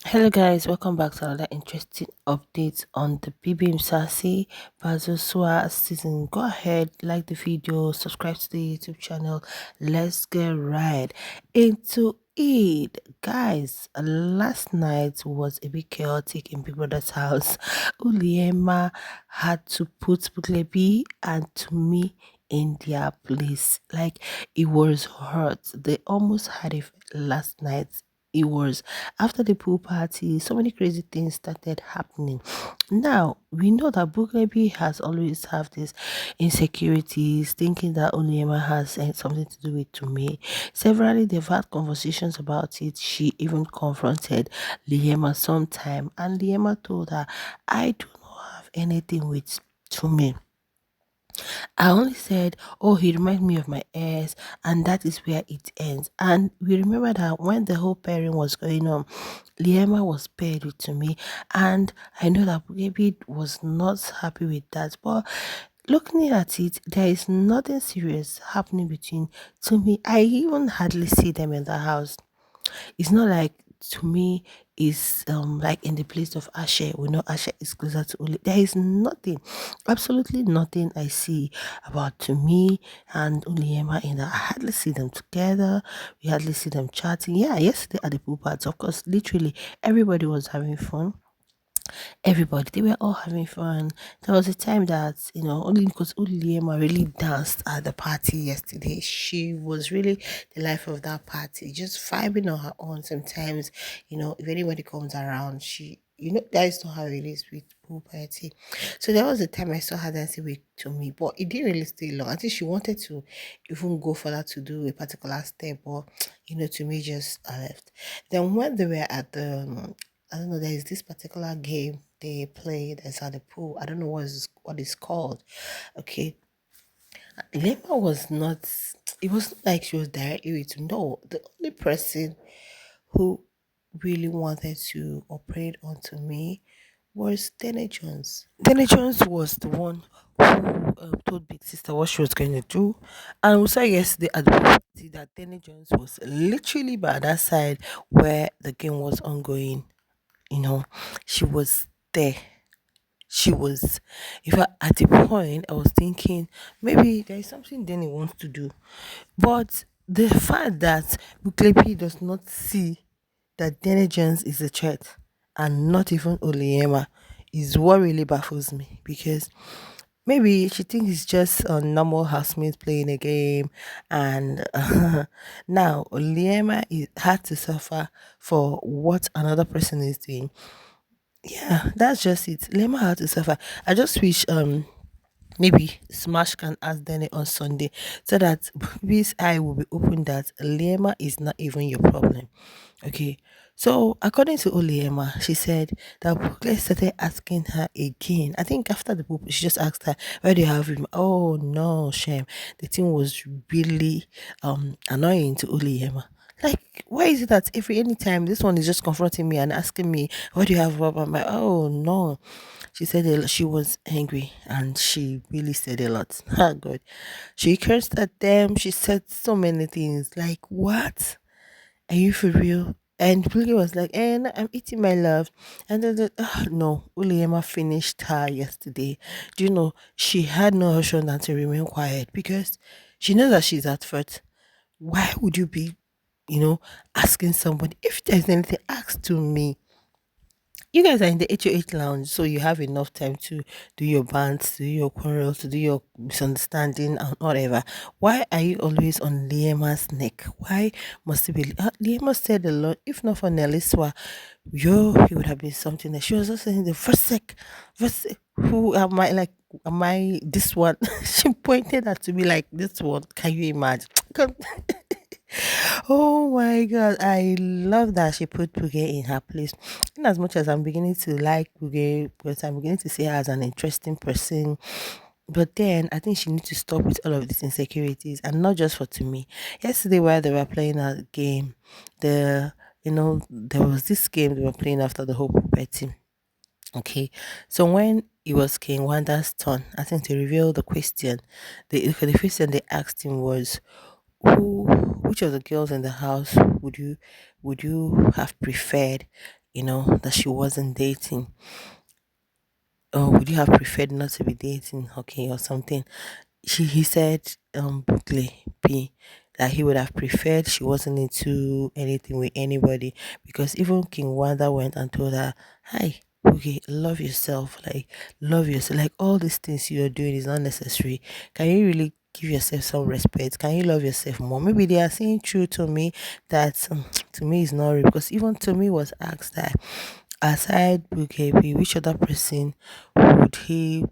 Hello guys, welcome back to another interesting update on the Bbmzansi Bazosua season. Go ahead, like the video, subscribe to the YouTube channel. Let's get right into it. Guys, last night was a bit chaotic in Big Brother's house. Liema had to put Buhle and Tumi in their place. Like it was hurt. They almost had it last night. It was after the pool party, so many crazy things started happening. Now we know that Buglebi has always have this insecurities, thinking that Onyema has something to do with Tumi. Severally, they've had conversations about it. She even confronted Liema sometime, and Liema told her, "I do not have anything with Tumi." I only said, "Oh, he reminds me of my ex," and that is where it ends. And we remember that when the whole pairing was going on, Liema was paired with to me, and I know that maybe was not happy with that. But looking at it, there is nothing serious happening between to me. I even hardly see them in the house. It's not like to me is like in the place of Ashe. We know Ashe is closer to Uli. There is nothing, absolutely nothing I see about to me and Uliema in that. I hardly see them together. We hardly see them chatting. Yeah, yesterday at the pool party, of course, literally everybody was having fun. Everybody, they were all having fun. There was a time that, only because Uliema really danced at the party yesterday. She was really the life of that party, just vibing on her own. Sometimes, if anybody comes around, that is not how it is with pool party. So there was a time I saw her dancing with to me, but it didn't really stay long. I think she wanted to even go further to do a particular step, but to me just left. Then when they were at the I don't know, there is this particular game they play that's at the pool. I don't know what it's called. Okay. Lema was not it wasn't like she was directly with no. The only person who really wanted to operate onto me was Dene Jones. Dene Jones was the one who told Big Sister what she was going to do. And we saw yesterday at the party that Dene Jones was literally by that side where the game was ongoing. You know, she was there. She was, in fact, at the point, I was thinking maybe there is something Danny wants to do. But the fact that Buklepi does not see that Danny Jones is a threat and not even Oliema is what really baffles me because maybe she thinks it's just a normal housemate playing a game, and now Liema had to suffer for what another person is doing. Yeah, that's just it. Lema had to suffer. I just wish maybe Smash can ask Danny on Sunday so that his eye will be open that Lema is not even your problem. Okay. So according to Oliema, she said that Bukle started asking her again. I think after the poop, she just asked her, "Where do you have him?" Oh no, shame. The thing was really annoying to Oliema. Like, why is it that every anytime this one is just confronting me and asking me, "What do you have?" I'm like, oh no. She said she was angry and she really said a lot. Oh God. She cursed at them. She said so many things. Like, what? Are you for real? And Puli was like, and I'm eating my love. And then, no, Uliema finished her yesterday. Do you know, she had no option than to remain quiet because she knows that she's at fault. Why would you be, asking somebody? If there's anything, ask to me. You guys are in the HOH lounge, so you have enough time to do your bands, to do your quarrels, to do your misunderstanding and whatever. Why are you always on Liema's neck? Why must it be? Liema said a lot. If not for Neliswa, he would have been something that she was just saying the first sec, who am I like? Am I this one? She pointed at to me like this one. Can you imagine? Oh my god, I love that she put Puge in her place. In as much as I'm beginning to like Puge, because I'm beginning to see her as an interesting person, but then I think she needs to stop with all of these insecurities and not just for to me. Yesterday, while they were playing a game, there was this game they were playing after the whole puppet. Okay, so when it was King Wanda's turn, I think to reveal the question, the question they asked him was, who which of the girls in the house would you have preferred that she wasn't dating, or would you have preferred not to be dating, okay, or something? He said, Buhle B, that he would have preferred she wasn't into anything with anybody, because even King Wanda went and told her, "Hi, okay, love yourself, like love yourself, like all these things you're doing is not necessary. Can you really give yourself some respect? Can you love yourself more?" Maybe they are saying true to me that to me is not real, because even to me was asked that aside Bukebi, which other person would he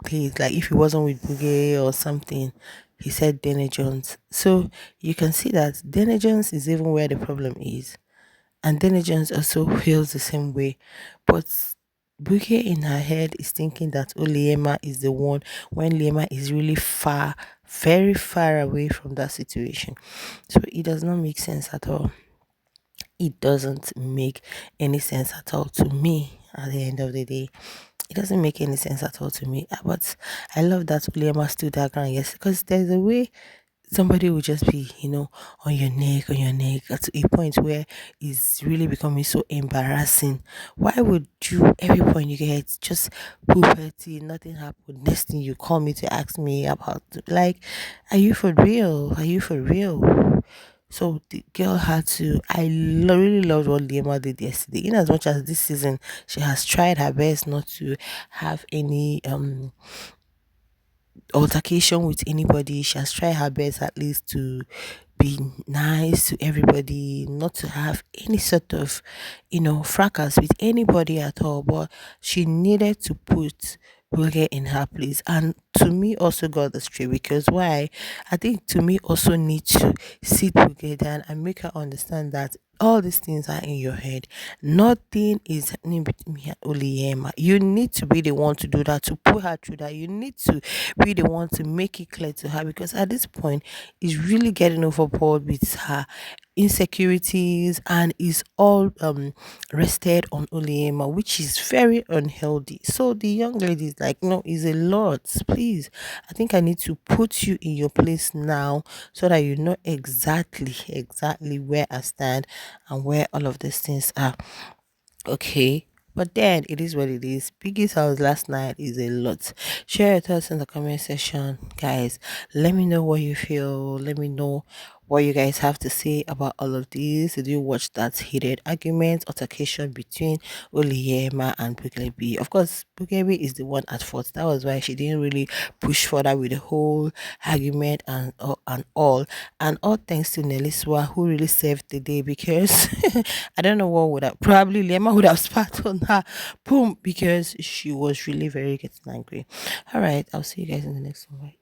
please, like if he wasn't with Boogie or something, he said Danny Jones. So you can see that Danny Jones is even where the problem is. And Danny Jones also feels the same way. But Boogie in her head is thinking that Liema is the one, when Liema is really far, very far away from that situation. So it does not make sense at all. It doesn't make any sense at all to me at the end of the day. It doesn't make any sense at all to me. But I love that Liam stood that ground, yes, because there's a way somebody will just be, on your neck, to a point where it's really becoming so embarrassing. Why would you, every point you get, just puberty, nothing happened? Next thing you call me to ask me about, like, are you for real? Are you for real? So the girl had to. Really loved what Liema did yesterday. In as much as this season she has tried her best not to have any altercation with anybody. She has tried her best at least to be nice to everybody, not to have any sort of, fracas with anybody at all. But she needed to put Wilge in her place. And to me also got the straight, because why? I think to me also need to sit together and make her understand that all these things are in your head. Nothing is happening between me and Oliema. You need to be the one to do that, to put her through that. You need to be the one to make it clear to her, because at this point is really getting overboard with her insecurities, and is all rested on Oliema, which is very unhealthy. So the young lady is like, no, it's a lot. Please, I think I need to put you in your place now, so that you know exactly where I stand and where all of these things are. Okay. But then it is what it is. Biggest house last night is a lot. Share your thoughts in the comment section, guys. Let me know what you feel. Let me know what you guys have to say about all of these. Did you watch that heated argument, altercation between Oliema and Buglebi? Of course, Buglebi is the one at fault. That was why she didn't really push further with the whole argument and all thanks to Neliswa, who really saved the day, because I don't know what would have, probably Lema would have spat on her, boom, because she was really very getting angry. All right, I'll see you guys in the next one. Bye.